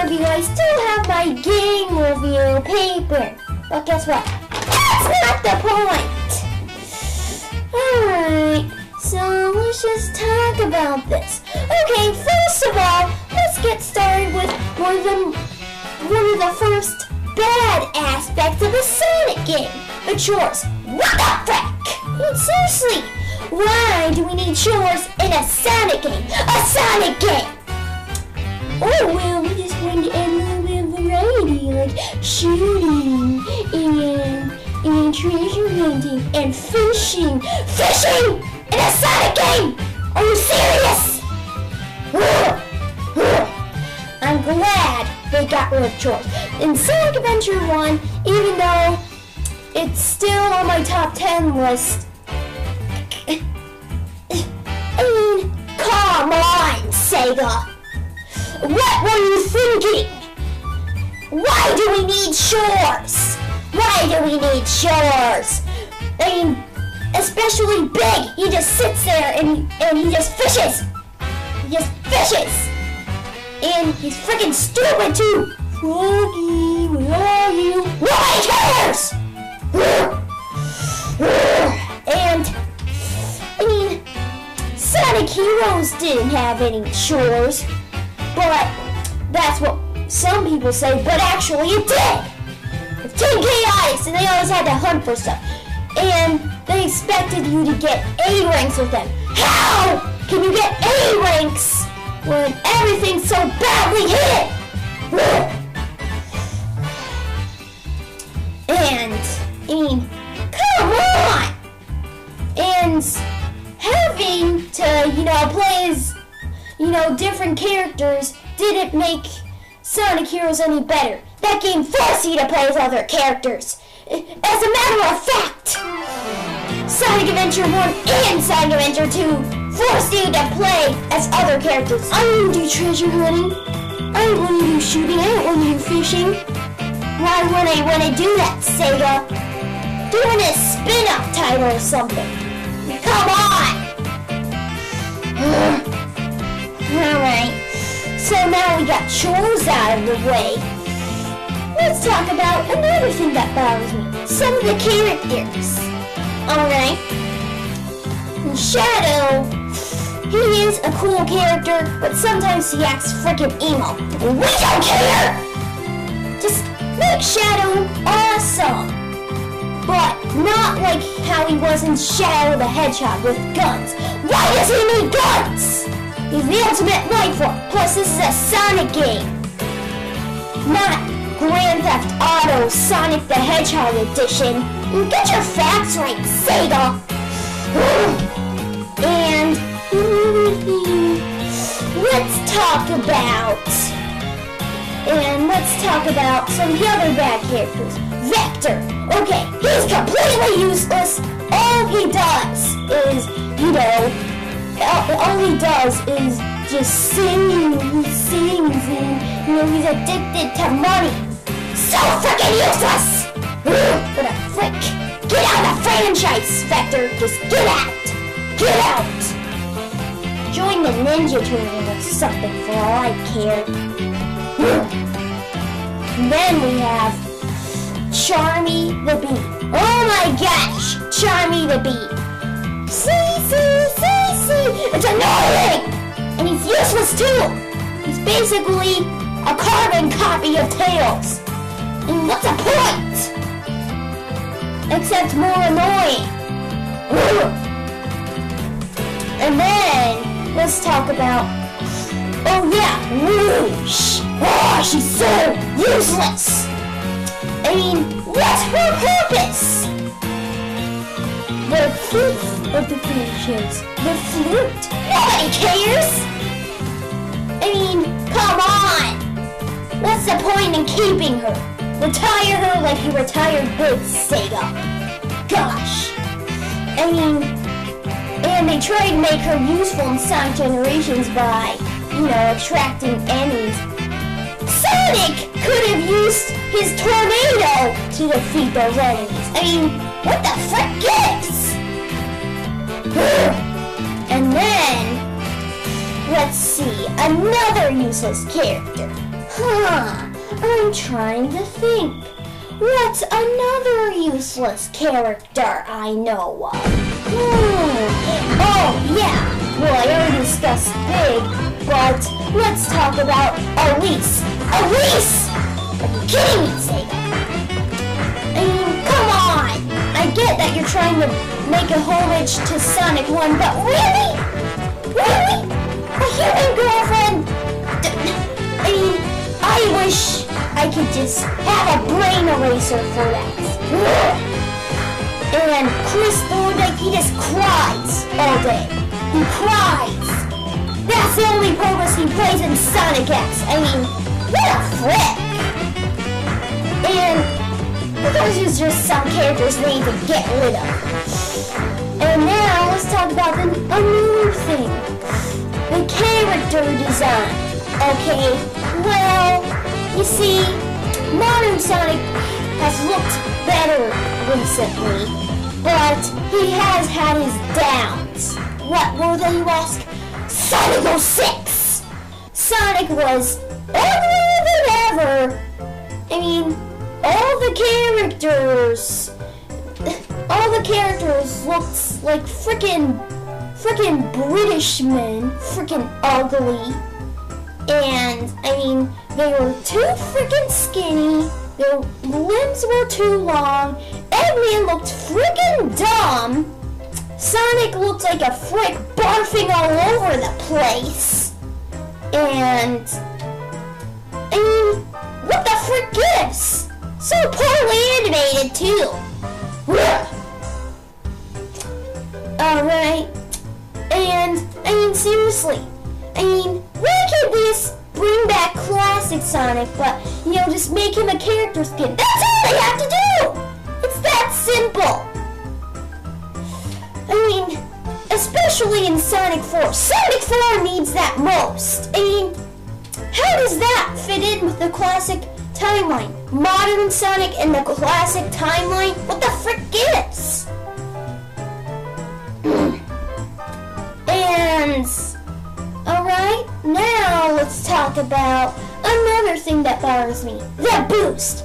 of you guys still have my game review paper. But guess what? That's not the point! Alright, so let's just talk about this. Okay, first of all, let's get started with one of the first bad aspects of the Sonic game. The chores. What the frick? I mean, seriously, why do we need chores in a Sonic game? A Sonic game! Oh, well, we're just going to add a little bit of variety, like shooting and treasure hunting and fishing. Fishing in a Sonic game? Are you serious? I'm glad they got rid of chores. In Sonic Adventure 1, even though it's still on my top 10 list, I mean, come on, Sega. What were you thinking? Why do we need chores? Why do we need chores? I mean, especially Big. He just sits there and he just fishes. He just fishes. And he's freaking stupid too. Froggy, where are you? Nobody cares! And, I mean, Sonic Heroes didn't have any chores. But that's what some people say, but actually it did! With Team Chaotix, and they always had to hunt for stuff. And they expected you to get A ranks with them. How can you get A ranks when everything's so badly hidden? And, I mean, come on! And having to, play as, different characters didn't make Sonic Heroes any better. That game forced you to play as other characters. As a matter of fact, Sonic Adventure 1 and Sonic Adventure 2 forced you to play as other characters. I don't want to do treasure hunting. I don't want to do shooting. I don't want to do fishing. Why would I want to do that, Sega? Doing a spin-off title or something. Come on! Alright, so now we got chores out of the way. Let's talk about another thing that bothers me. Some of the characters. Alright. Shadow, he is a cool character, but sometimes he acts freaking emo. And we don't care! Just make Shadow awesome. But not like how he was in Shadow the Hedgehog with guns. Why does he need guns? He's the ultimate life form. Plus, this is a Sonic game. Not Grand Theft Auto Sonic the Hedgehog edition. Get your facts right, Sega. And let's talk about some of the other bad characters. Vector. Okay, he's completely useless. All he does is just sing. He sings and he's addicted to money. So freaking useless! What a frick! Get out of the franchise, Vector! Just get out! Get out! Join the Ninja Turtles or something for all I care. And then we have Charmy the Bee. Oh my gosh! Charmy the Bee. See. It's annoying! And he's useless too! He's basically a carbon copy of Tails. And what's the point? Except more annoying. And then, let's talk about... Oh yeah, Rouge! Oh, she's so useless! I mean, what's her purpose? The fifth of the franchise, the flute. Nobody cares! I mean, come on! What's the point in keeping her? Retire her like you retired Big, Sega. Gosh. I mean, and they tried to make her useful in Sonic Generations by, attracting enemies. Sonic could have used his tornado to defeat those enemies. I mean, what the frick gives? And then, let's see, another useless character. I'm trying to think. What's another useless character I know of? Oh, yeah. Well, I already discussed Big, but let's talk about Elise. Elise! Are you kidding me, Sega? I mean, come on! I get that you're trying to make a homage to Sonic 1, but really? Really? A human girlfriend? I mean, I wish I could just have a brain eraser for that. And Chris Thorndyke, he just cries all day. He cries. That's the only purpose he plays in Sonic X. I mean, what a frick. And those are just some characters they need to get rid of. And now let's talk about another thing. The character design. Okay, well, you see, modern Sonic has looked better recently, but he has had his downs. What were they, you ask? Sonic 06! Sonic was uglier than ever. I mean, all the characters looked like frickin' British men, frickin' ugly. And, I mean, they were too frickin' skinny, their limbs were too long, Eggman looked frickin' dumb, Sonic looked like a frick barfing all over the place, and, I mean, what the frick gives? So poorly animated, too. Alright, and, I mean, seriously, I mean, why can't we just bring back classic Sonic, but, you know, just make him a character skin? That's all they have to do! It's that simple! I mean, especially in Sonic 4. Sonic 4 needs that most. I mean, how does that fit in with the classic timeline? Modern Sonic and the classic timeline? What the frick gives? And... alright, now let's talk about another thing that bothers me. The boost.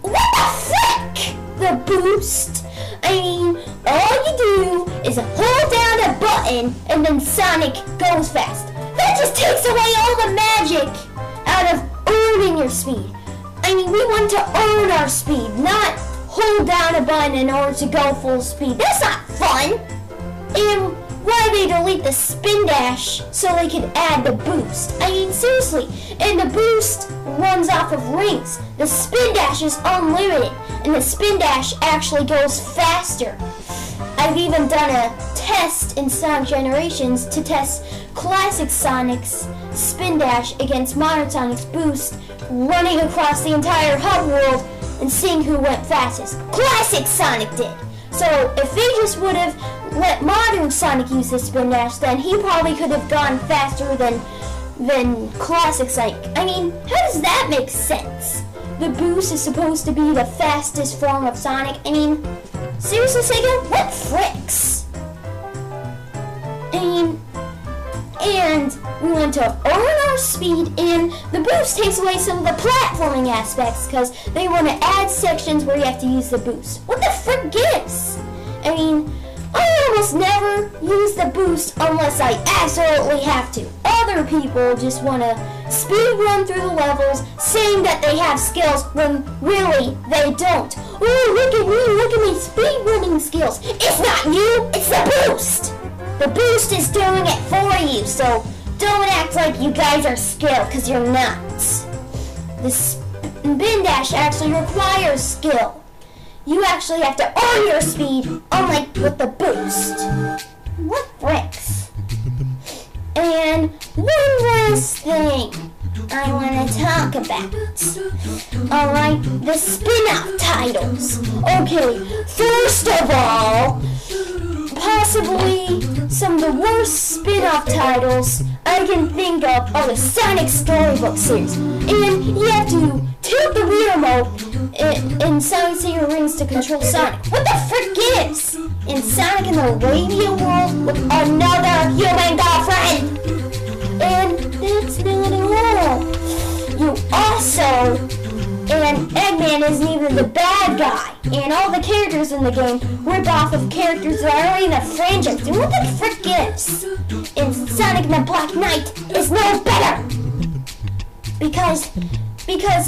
What the frick? The boost? I mean, all you do is hold down a button and then Sonic goes fast. That just takes away all the magic out of earning your speed. I mean, we want to earn our speed, not hold down a button in order to go full speed. That's not fun. And why they delete the spin dash so they can add the boost? I mean, seriously. And the boost runs off of rings. The spin dash is unlimited, and the spin dash actually goes faster. I've even done a test in Sonic Generations to test classic Sonic's spin dash against modern Sonic's boost, running across the entire hub world and seeing who went fastest. Classic Sonic did. So if they just would have let modern Sonic use the spin dash, then he probably could have gone faster than classic Sonic. I mean, how does that make sense? The boost is supposed to be the fastest form of Sonic. I mean, seriously, Sega? What fricks? I mean, and we want to earn our speed, and the boost takes away some of the platforming aspects because they want to add sections where you have to use the boost. What the frick gives? I mean, I almost never use the boost unless I absolutely have to. Other people just want to speed run through the levels saying that they have skills when really they don't. Oh, look at me speed running skills. It's not you, it's the boost. The boost is doing it for you, so don't act like you guys are skilled, because you're not. The spin dash actually requires skill. You actually have to earn your speed, unlike with the boost. What bricks? And one last thing I want to talk about. Alright, the spin-off titles. Okay, first of all, possibly some of the worst spin-off titles I can think of are the Sonic Storybook series. And you have to tilt the Wii remote in Sonic Secret Rings to control Sonic. What the frick gives? In Sonic in the radio world with another human girlfriend. And that's not all. You also, and Eggman isn't even the bad guy, and all the characters in the game rip off of characters that are already in the franchise. And what the frick is? And Sonic and the Black Knight is no better! Because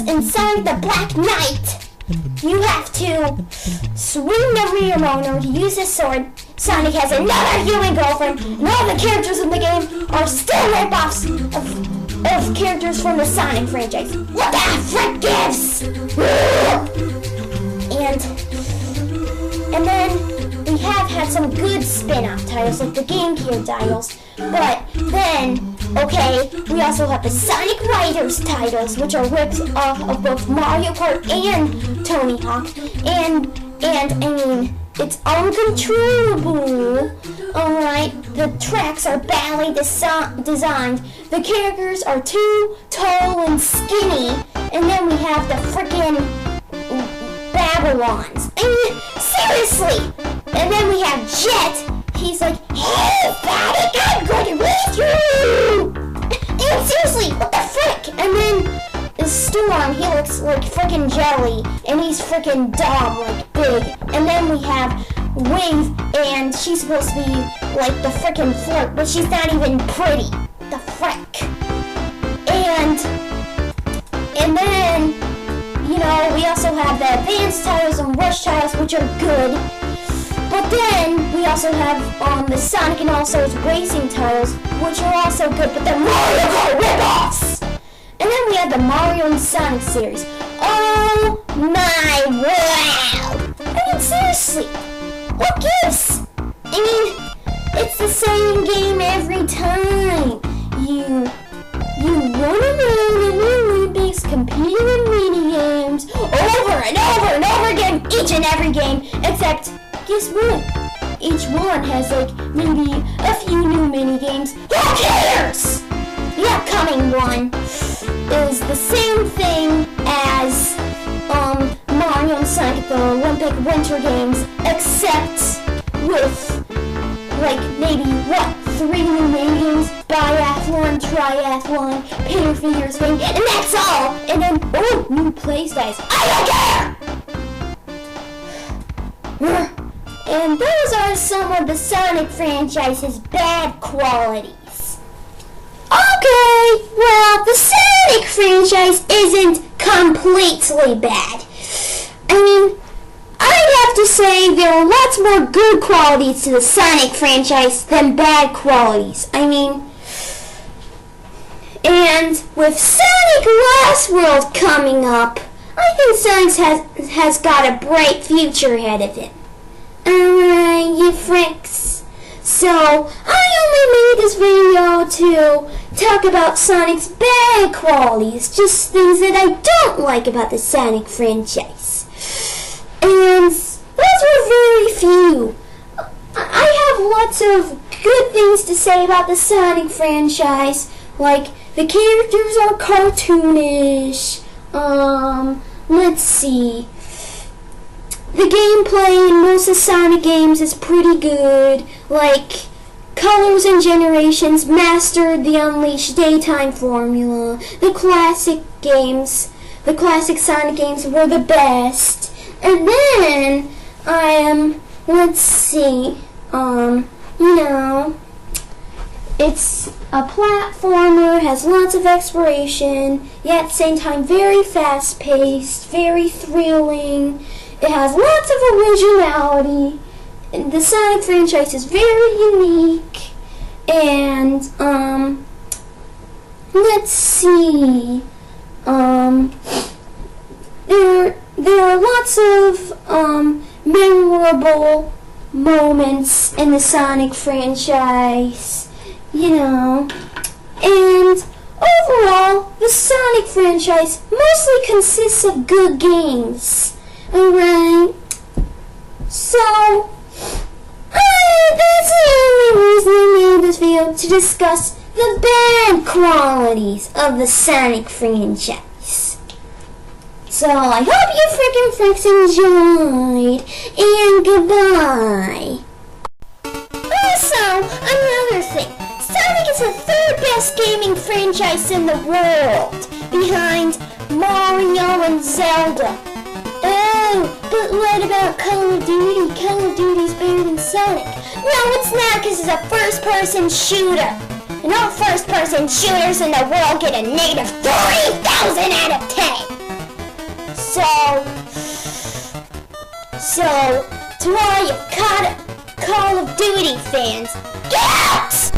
in Sonic the Black Knight, you have to swing the remote or use his sword. Sonic has another human girlfriend, and all the characters in the game are still rip-offs of characters from the Sonic franchise. What the frick gives? And then we have had some good spin-off titles like the GameCube titles, but then, okay, we also have the Sonic Riders titles, which are rips off of both Mario Kart and Tony Hawk, and I mean, it's uncontrollable. Alright, the tracks are badly designed, the characters are too tall and skinny, and then we have the frickin' Babylons. I mean, seriously! And then we have Jet. He's like, hey, Sonic, I'm going with you! And seriously, what the frick? And then the Storm, he looks like frickin' jelly, and he's frickin' dumb, like big. And then we have Wave, and she's supposed to be like the frickin' flirt, but she's not even pretty. The frick. And then, you know, we also have the advanced titles and rush titles, which are good. But then we also have the Sonic and All-Stars racing titles, which are also good, but they're Mario Kart rip-offs! And then we have the Mario and Sonic series. Oh my wow! I mean, seriously, what gives? I mean, it's the same game every time. You run around in the Olympics competing in mini-games over and over and over again, each and every game, except, guess what? Each one has like maybe a few new mini-games. Who cares? The upcoming one is the same thing as Mario and Sonic, the Olympic Winter Games, except with like maybe what, 3 new mini-games, biathlon, triathlon, painter figures thing, and that's all. And then new playstyles. I don't care. And those are some of the Sonic franchise's bad qualities. Okay, well, the Sonic franchise isn't completely bad. I mean, I'd have to say there are lots more good qualities to the Sonic franchise than bad qualities. I mean, and with Sonic Lost World coming up, I think Sonic has got a bright future ahead of it. Alright, you fricks. So, I only made this video to talk about Sonic's bad qualities, just things that I don't like about the Sonic franchise. And those were very few. I have lots of good things to say about the Sonic franchise, like the characters are cartoonish, let's see. The gameplay in most of Sonic games is pretty good, like Colors and Generations mastered the Unleashed daytime formula. The classic Sonic games were the best. And then, let's see, it's a platformer, has lots of exploration, yet at the same time very fast-paced, very thrilling. It has lots of originality. The Sonic franchise is very unique. And, let's see. There are lots of, memorable moments in the Sonic franchise, And overall, the Sonic franchise mostly consists of good games. Alright, so, that's the only reason I made this video, to discuss the bad qualities of the Sonic franchise. So, I hope you freaking fricks enjoyed, and goodbye. Also, another thing, Sonic is the 3rd best gaming franchise in the world. behind Mario and Zelda. Oh, but what about Call of Duty? Call of Duty's better than Sonic. No, it's not, because it's a first-person shooter. And all first-person shooters in the world get a negative 3,000 out of 10. So to all you Call of Duty fans, get out!